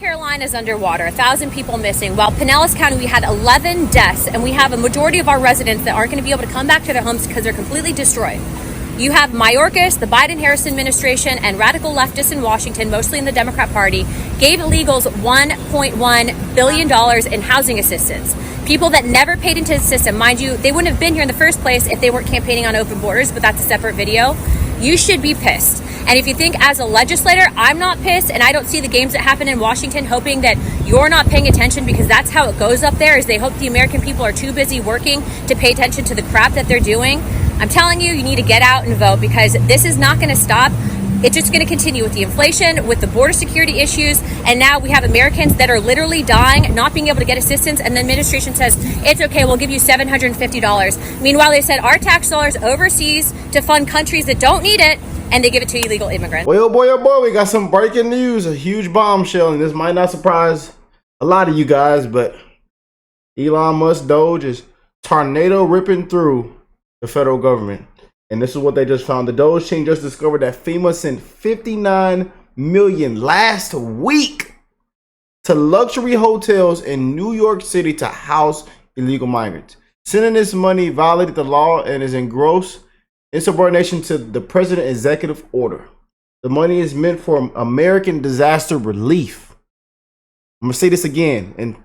Carolina is underwater, 1,000 people missing, while Pinellas County we had 11 deaths, and we have a majority of our residents that aren't going to be able to come back to their homes because they're completely destroyed. You have Mayorkas, the Biden-Harris administration, and radical leftists in Washington, mostly in the Democrat Party, gave illegals $1.1 billion in housing assistance. People that never paid into the system, mind you, they wouldn't have been here in the first place if they weren't campaigning on open borders, but that's a separate video. You should be pissed. And if you think as a legislator, I'm not pissed, and I don't see the games that happen in Washington hoping that you're not paying attention, because that's how it goes up there, is they hope the American people are too busy working to pay attention to the crap that they're doing. I'm telling you, you need to get out and vote, because this is not going to stop. It's just going to continue with the inflation, with the border security issues, and now we have Americans that are literally dying, not being able to get assistance, and the administration says, it's okay, we'll give you $750. Meanwhile, they sent our tax dollars overseas to fund countries that don't need it, and they give it to illegal immigrants. Well, oh boy, we got some breaking news, a huge bombshell, and this might not surprise a lot of you guys, but Elon Musk Doge is tornado ripping through the federal government. And this is what they just found. The Doge team just discovered that FEMA sent $59 million last week to luxury hotels in New York City to house illegal migrants. Sending this money violated the law and is in gross insubordination to the president's executive order. The money is meant for American disaster relief. I'm gonna say this again, and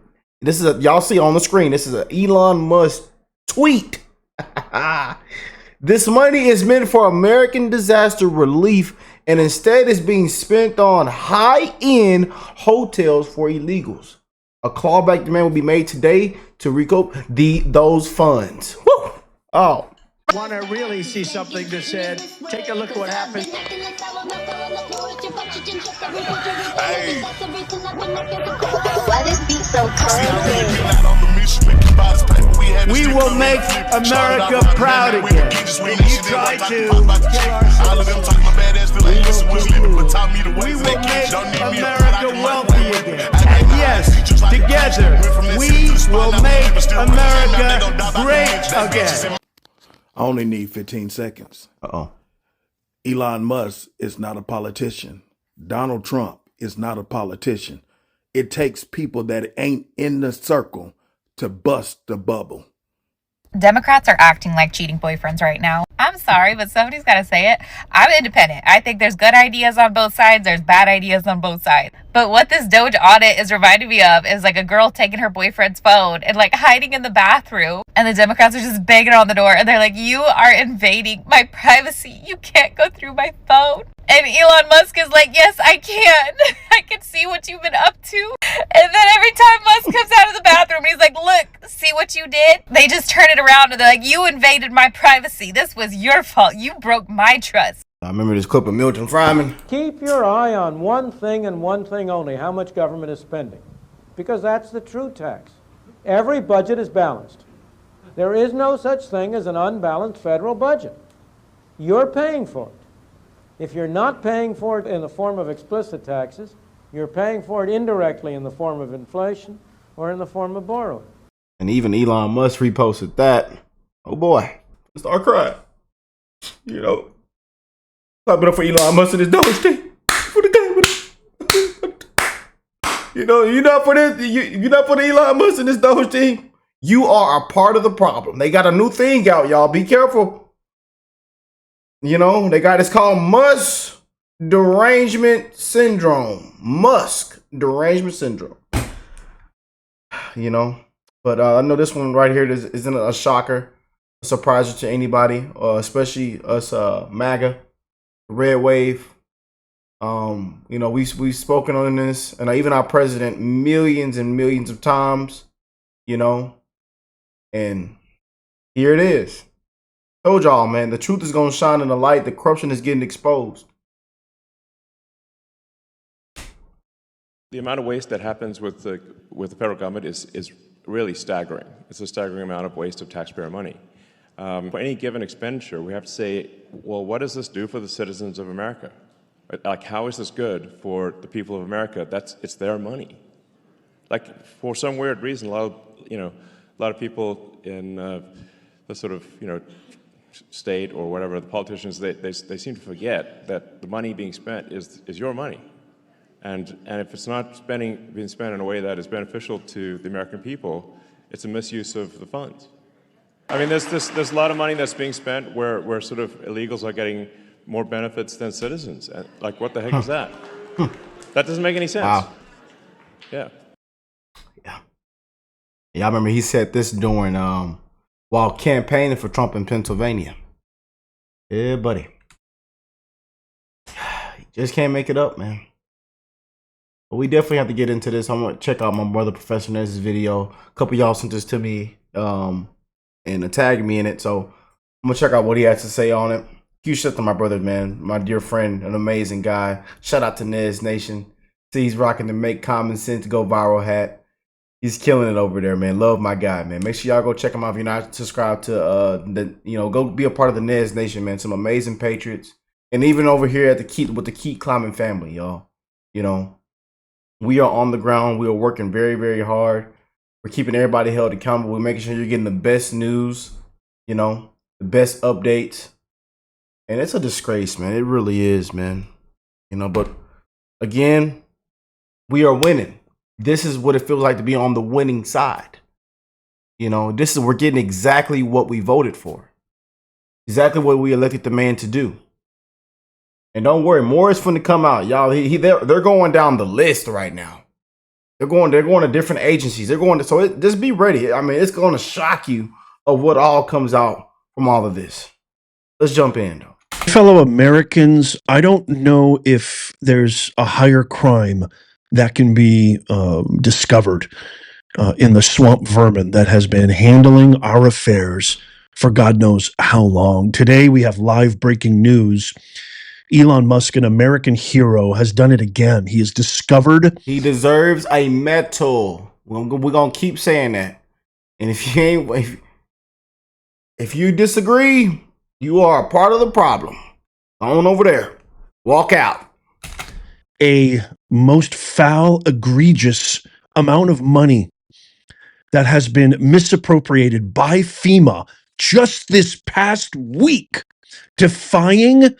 this is y'all see on the screen. This is an Elon Musk tweet. This money is meant for American disaster relief, and instead is being spent on high-end hotels for illegals. A clawback demand will be made today to recoup those funds. Woo! Oh. Want to really see something that said, take a look at what happened. Hey. Why this beat so cold? We will make America proud again. When you try to kill our citizens, we will make America wealthy again. And yes, together, we will make America great again. I only need 15 seconds. Elon Musk is not a politician. Donald Trump is not a politician. It takes people that ain't in the circle to bust the bubble. Democrats are acting like cheating boyfriends right now. I'm sorry, but somebody's got to say it. I'm independent. I think there's good ideas on both sides. There's bad ideas on both sides. But what this Doge audit is reminding me of is like a girl taking her boyfriend's phone and like hiding in the bathroom. And the Democrats are just banging on the door. And they're like, you are invading my privacy. You can't go through my phone. And Elon Musk is like, yes, I can. I can see what you've been up to. And then every time Musk comes out of the bathroom, he's like, look, see what you did? They just turn it around and they're like, you invaded my privacy. This was your fault. You broke my trust. I remember this clip of Milton Fryman. Keep your eye on one thing and one thing only, how much government is spending. Because that's the true tax. Every budget is balanced. There is no such thing as an unbalanced federal budget. You're paying for it. If you're not paying for it in the form of explicit taxes, you're paying for it indirectly in the form of inflation or in the form of borrowing. And even Elon Musk reposted that. Oh boy, start crying. You know, clap it up for Elon Musk and his Doge team. For the game. You know, you're not for this. You're not for the Elon Musk and his Doge team. You are a part of the problem. They got a new thing out, y'all. Be careful. You know, they got, it's called Musk derangement syndrome. Musk derangement syndrome. You know, but I know this one right here isn't a shocker, a surprise to anybody, especially us MAGA, Red Wave. You know, we've spoken on this, and even our president millions and millions of times, you know, and here it is. Told y'all, man, the truth is going to shine in the light. The corruption is getting exposed. The amount of waste that happens with the federal government is really staggering. It's a staggering amount of waste of taxpayer money. For any given expenditure, we have to say, well, what does this do for the citizens of America? Like, how is this good for the people of America? It's their money. Like, for some weird reason, a lot of people in the sort of, state or whatever, the politicians, they seem to forget that the money being spent is your money. And if it's not being spent in a way that is beneficial to the American people, it's a misuse of the funds. I mean, there's a lot of money that's being spent where sort of illegals are getting more benefits than citizens. Like, what the heck is that? That doesn't make any sense. Wow. Yeah. Yeah, I remember he said this during while campaigning for Trump in Pennsylvania. Yeah, buddy. You just can't make it up, man. But we definitely have to get into this. I'm gonna check out my brother Professor Nez's video. A couple of y'all sent this to me and tagged me in it, so I'm gonna check out what he has to say on it. Huge shout out to my brother, man, my dear friend, an amazing guy. Shout out to Nez Nation. See, he's rocking the Make Common Sense Go Viral hat. He's killing it over there, man. Love my guy, man. Make sure y'all go check him out if you're not subscribed to go be a part of the Nez Nation, man. Some amazing patriots, and even over here at the Keep Climbing family, y'all. You know, we are on the ground. We are working very, very hard. We're keeping everybody held accountable. We're making sure you're getting the best news, you know, the best updates. And it's a disgrace, man. It really is, man. You know, but again, we are winning. This is what it feels like to be on the winning side. You know, we're getting exactly what we voted for. Exactly what we elected the man to do. And don't worry, more is going to come out, y'all. They're going down the list right now. They're going to different agencies. Just be ready. I mean, it's going to shock you of what all comes out from all of this. Let's jump in, though. Fellow Americans, I don't know if there's a higher crime that can be discovered in the swamp vermin that has been handling our affairs for God knows how long. Today, we have live breaking news. Elon Musk, an American hero, has done it again. He has discovered... He deserves a medal. We're going to keep saying that. And if you disagree, you are a part of the problem. On over there. Walk out. A most foul, egregious amount of money that has been misappropriated by FEMA just this past week, defying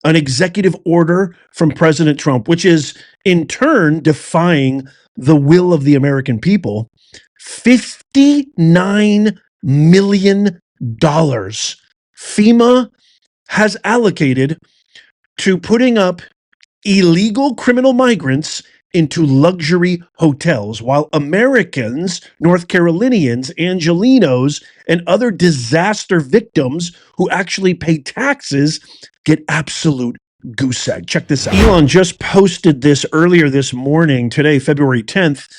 an executive order from President Trump, which is in turn defying the will of the American people. $59 million FEMA has allocated to putting up illegal criminal migrants into luxury hotels, while Americans, North Carolinians, Angelinos, and other disaster victims who actually pay taxes get absolute goose egg. Check this out. Elon just posted this earlier this morning, today, February 10th,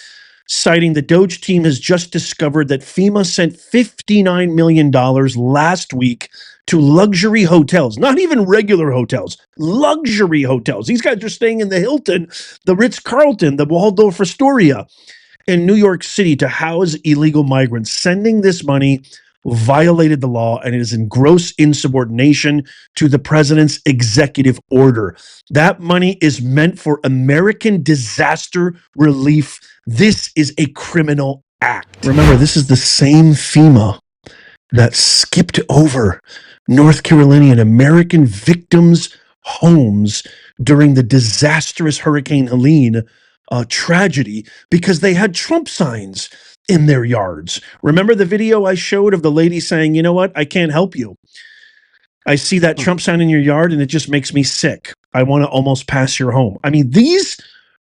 citing the Doge team has just discovered that FEMA sent $59 million last week to luxury hotels, not even regular hotels, luxury hotels. These guys are staying in the Hilton, the Ritz-Carlton, the Waldorf Astoria in New York City to house illegal migrants. Sending this money violated the law, and it is in gross insubordination to the president's executive order. That money is meant for American disaster relief. This is a criminal act. Remember, this is the same FEMA that skipped over North Carolinian American victims' homes during the disastrous Hurricane Helene tragedy because they had Trump signs in their yards. Remember the video I showed of the lady saying, you know what, I can't help you. I see that Trump sign in your yard and it just makes me sick. I want to almost pass your home. I mean, these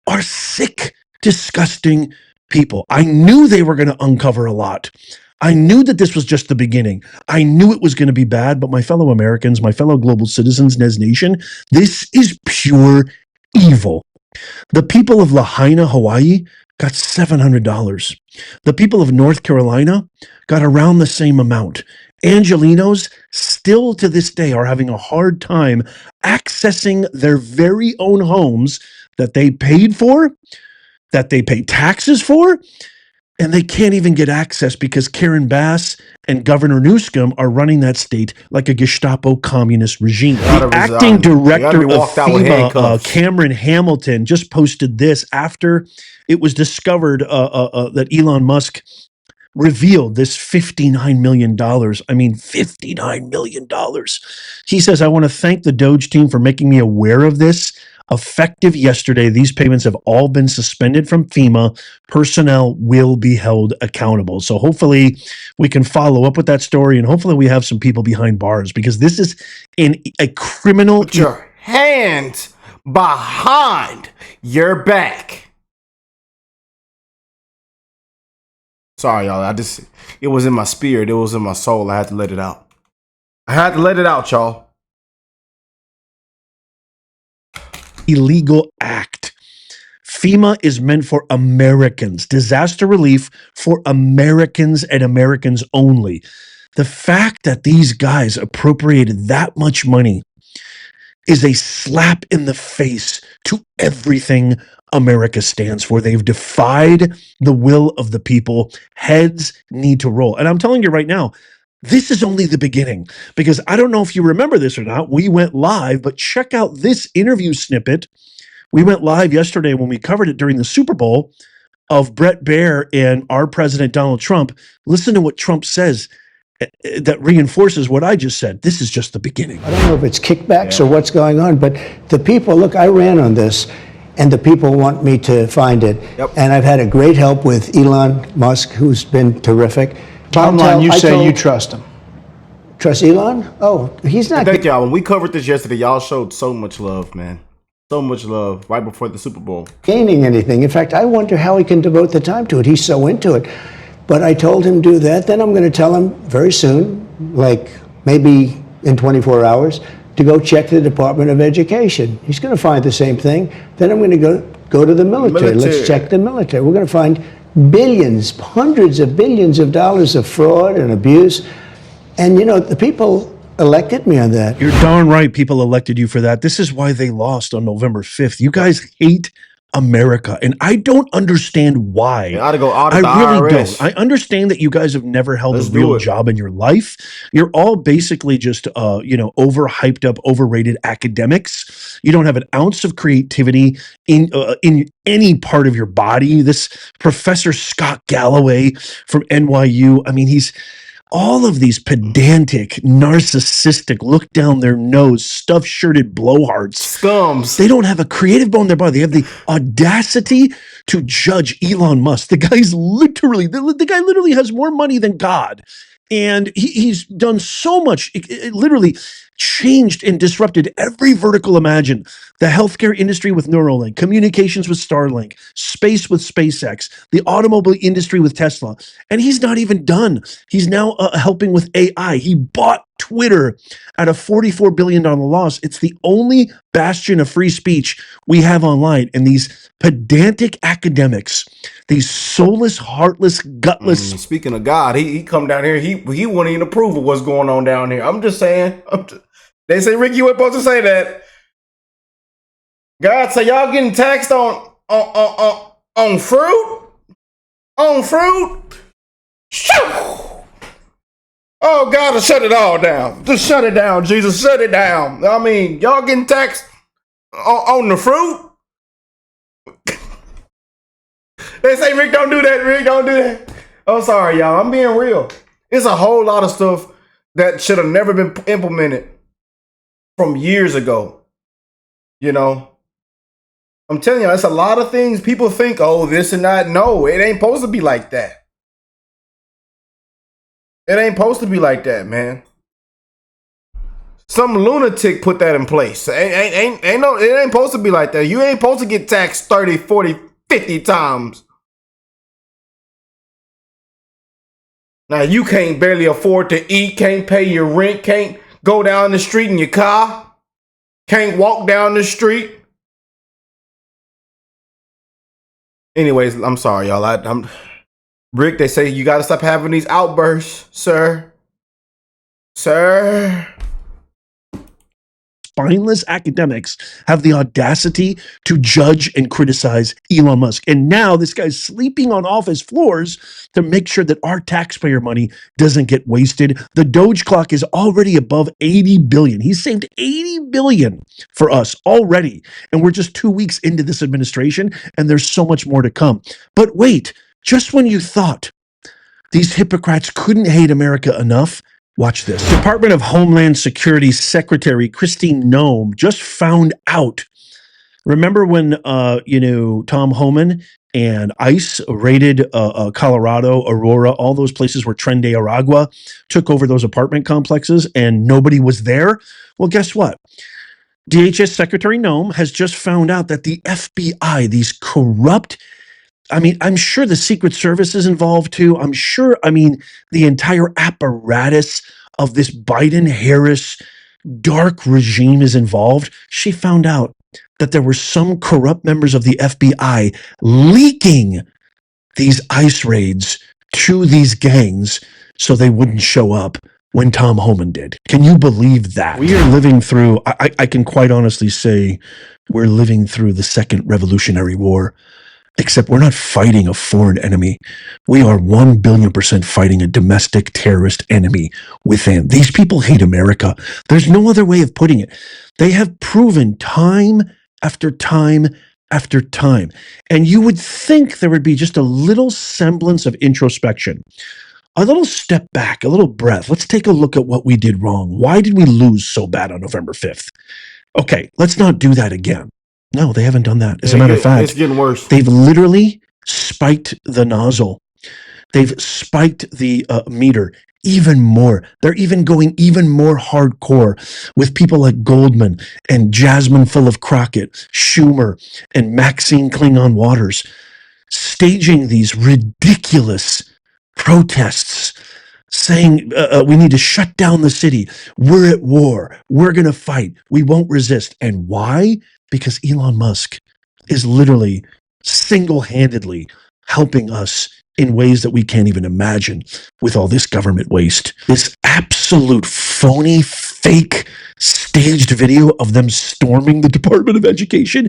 are sick, disgusting people. I knew they were going to uncover a lot. I knew that this was just the beginning. I knew it was going to be bad, but my fellow Americans, my fellow global citizens, Nez Nation, this is pure evil. The people of Lahaina, Hawaii, got $700. The people of North Carolina got around the same amount. Angelinos still to this day are having a hard time accessing their very own homes that they paid for, that they pay taxes for, and they can't even get access because Karen Bass and Governor Newsom are running that state like a Gestapo communist regime. The acting director of FEMA, Cameron Hamilton, just posted this after it was discovered that Elon Musk revealed this $59 million. I mean, $59 million. He says, I want to thank the Doge team for making me aware of this. Effective yesterday, these payments have all been suspended from FEMA. Personnel will be held accountable. So hopefully we can follow up with that story, and hopefully we have some people behind bars, because this is a criminal. Put your hands behind your back. Sorry, y'all. It was in my spirit. It was in my soul. I had to let it out. I had to let it out, y'all. Illegal act. FEMA is meant for Americans, disaster relief for Americans and Americans only. The fact that these guys appropriated that much money is a slap in the face to everything America stands for. They've defied the will of the people. Heads need to roll. And I'm telling you right now, this is only the beginning, because I don't know if you remember this or not. We went live, but check out this interview snippet. We went live yesterday when we covered it during the Super Bowl of Brett Baer and our president, Donald Trump. Listen to what Trump says that reinforces what I just said. This is just the beginning. I don't know if it's kickbacks or what's going on, but the people, look, I ran on this, and the people want me to find it. Yep. And I've had a great help with Elon Musk, who's been terrific. Bottom line, you say you trust him. Trust Elon? Oh, he's not. Thank y'all. When we covered this yesterday, y'all showed so much love, man. So much love right before the Super Bowl. Gaining anything. In fact, I wonder how he can devote the time to it. He's so into it. But I told him do that. Then I'm going to tell him very soon, like maybe in 24 hours, to go check the Department of Education. He's going to find the same thing. Then I'm going to go to the military. Let's check the military. We're going to find billions, hundreds of billions of dollars of fraud and abuse. And, you know, the people elected me on that. You're darn right people elected you for that. This is why they lost on November 5th. You guys hate America, and I don't understand why. They ought to go audit the I really IRS. don't. I understand that you guys have never held Let's a do real it. job in your life. You're all basically just overhyped up, overrated academics. You don't have an ounce of creativity in any part of your body. This Professor Scott Galloway from NYU, I mean, he's all of these pedantic, narcissistic, look down their nose, stuffed-shirted blowhards. Scums. They don't have a creative bone in their body. They have the audacity to judge Elon Musk. The guy's literally, the guy literally has more money than God. And he's done so much, it literally changed and disrupted every vertical imagined. The healthcare industry with Neuralink, communications with Starlink, space with SpaceX, the automobile industry with Tesla. And he's not even done. He's now helping with AI. He bought Twitter at a $44 billion loss. It's the only bastion of free speech we have online. And these pedantic academics, these soulless, heartless, gutless. Speaking of God, he come down here. He wouldn't even approve of what's going on down here. I'm just saying. They say, Rick, you weren't supposed to say that. God say y'all getting taxed on fruit? On fruit? Shoo! Oh, God, to shut it all down. Just shut it down, Jesus. Shut it down. I mean, y'all getting taxed on the fruit? They say, Rick, don't do that. Rick, don't do that. I'm sorry, y'all. I'm being real. It's a whole lot of stuff that should have never been implemented from years ago. You know? I'm telling you, it's a lot of things people think, oh, this and that. No, it ain't supposed to be like that. It ain't supposed to be like that, man. Some lunatic put that in place. It ain't supposed to be like that. You ain't supposed to get taxed 30, 40, 50 times. Now, you can't barely afford to eat, can't pay your rent, can't go down the street in your car, can't walk down the street. Anyways, I'm sorry, y'all. I'm Rick, they say you got to stop having these outbursts, sir. Sir. Spineless academics have the audacity to judge and criticize Elon Musk. And now this guy's sleeping on office floors to make sure that our taxpayer money doesn't get wasted. The Doge clock is already above 80 billion. He's saved 80 billion for us already. And we're just 2 weeks into this administration, and there's so much more to come. But wait, just when you thought These hypocrites couldn't hate America enough. Watch this. Department of Homeland Security Secretary Christine Noem just found out. Remember when, Tom Homan and ICE raided Colorado, Aurora, all those places where Tren de Aragua took over those apartment complexes and nobody was there? Well, guess what? DHS Secretary Noem has just found out that the FBI, these corrupt, I'm sure the Secret Service is involved too. The entire apparatus of this Biden-Harris dark regime is involved. She found out that there were some corrupt members of the FBI leaking these ICE raids to these gangs so they wouldn't show up when Tom Homan did. Can you believe that? We are living through, I can quite honestly say, we're living through the second Revolutionary War. Except we're not fighting a foreign enemy. We are 1,000,000,000% fighting a domestic terrorist enemy within. These people hate America. There's no other way of putting it. They have proven time after time after time. And you would think there would be just a little semblance of introspection, a little step back, a little breath. Let's take a look at what we did wrong. Why did we lose so bad on November 5th? Okay, let's not do that again. No, they haven't done that. As a matter of fact, it's getting worse. They've literally spiked the nozzle. They've spiked the meter even more. They're even going even more hardcore with people like Goldman and Jasmine Full of Crockett, Schumer, and Maxine Klingon Waters, staging these ridiculous protests saying we need to shut down the city. We're at war. We're going to fight. We won't resist. And why? Because Elon Musk is literally single-handedly helping us in ways that we can't even imagine with all this government waste. This absolute phony, fake, staged video of them storming the Department of Education.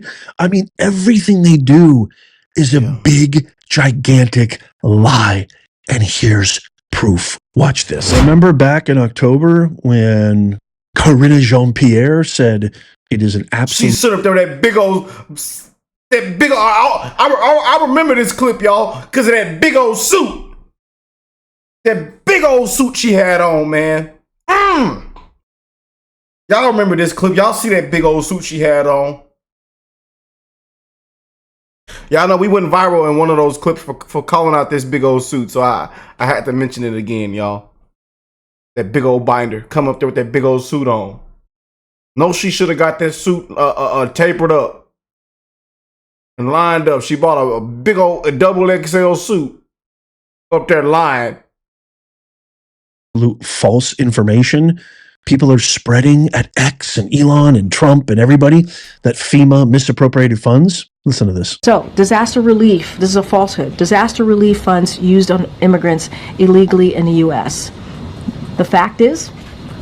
Everything they do is a big, gigantic lie. And here's proof. Watch this. Remember back in October when Corinna Jean-Pierre said it is an absolute... She stood up there with that big old, I remember this clip, y'all, because of that big old suit. That big old suit she had on, man. Y'all remember this clip. Y'all see that big old suit she had on. Y'all know we went viral in one of those clips for calling out this big old suit, so I had to mention it again, y'all. That big old binder. Come up there with that big old suit on. No, she should have got that suit tapered up and lined up. She bought a big old double XL suit up there lying. False information. People are spreading at X and Elon and Trump and everybody that FEMA misappropriated funds. Listen to this. So, disaster relief, this is a falsehood. Disaster relief funds used on immigrants illegally in the U.S. The fact is,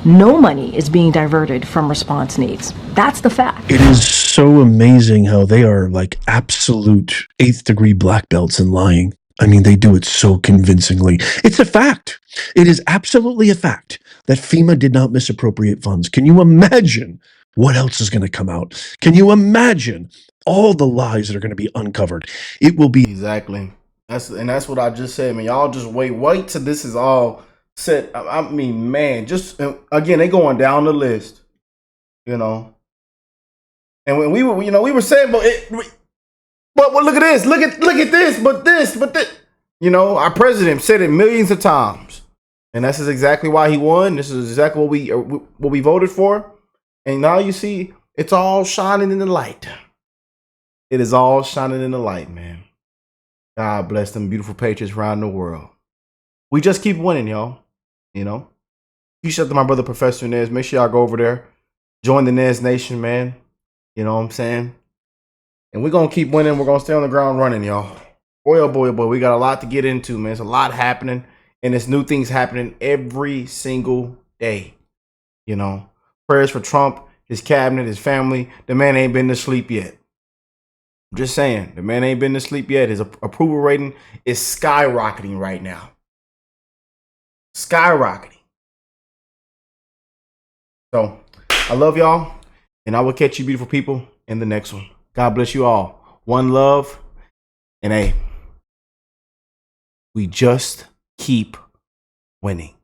no money is being diverted from response needs. That's the fact. It is so amazing how they are like absolute 8th degree black belts in lying. They do it so convincingly. It's a fact. It is absolutely a fact that FEMA did not misappropriate funds. Can you imagine what else is going to come out? Can you imagine all the lies that are going to be uncovered? It will be... Exactly. That's what I just said, man. Y'all just wait till this is all set. Man, just again, they going down the list, And when we were saying, but look at this, look at this, but this. Our president said it millions of times, and this is exactly why he won. This is exactly what we voted for, and now you see it's all shining in the light. It is all shining in the light, man. God bless them beautiful patriots around the world. We just keep winning, y'all. Peace out to my brother Professor Nez. Make sure y'all go over there, join the Nez Nation, man. You know what I'm saying? And we're going to keep winning. We're going to stay on the ground running, y'all. Boy, oh boy, oh boy. We got a lot to get into, man. It's a lot happening. And there's new things happening every single day. Prayers for Trump, his cabinet, his family. The man ain't been to sleep yet. I'm just saying. The man ain't been to sleep yet. His approval rating is skyrocketing right now. Skyrocketing. So, I love y'all. And I will catch you beautiful people in the next one. God bless you all. One love. And hey, we just keep winning.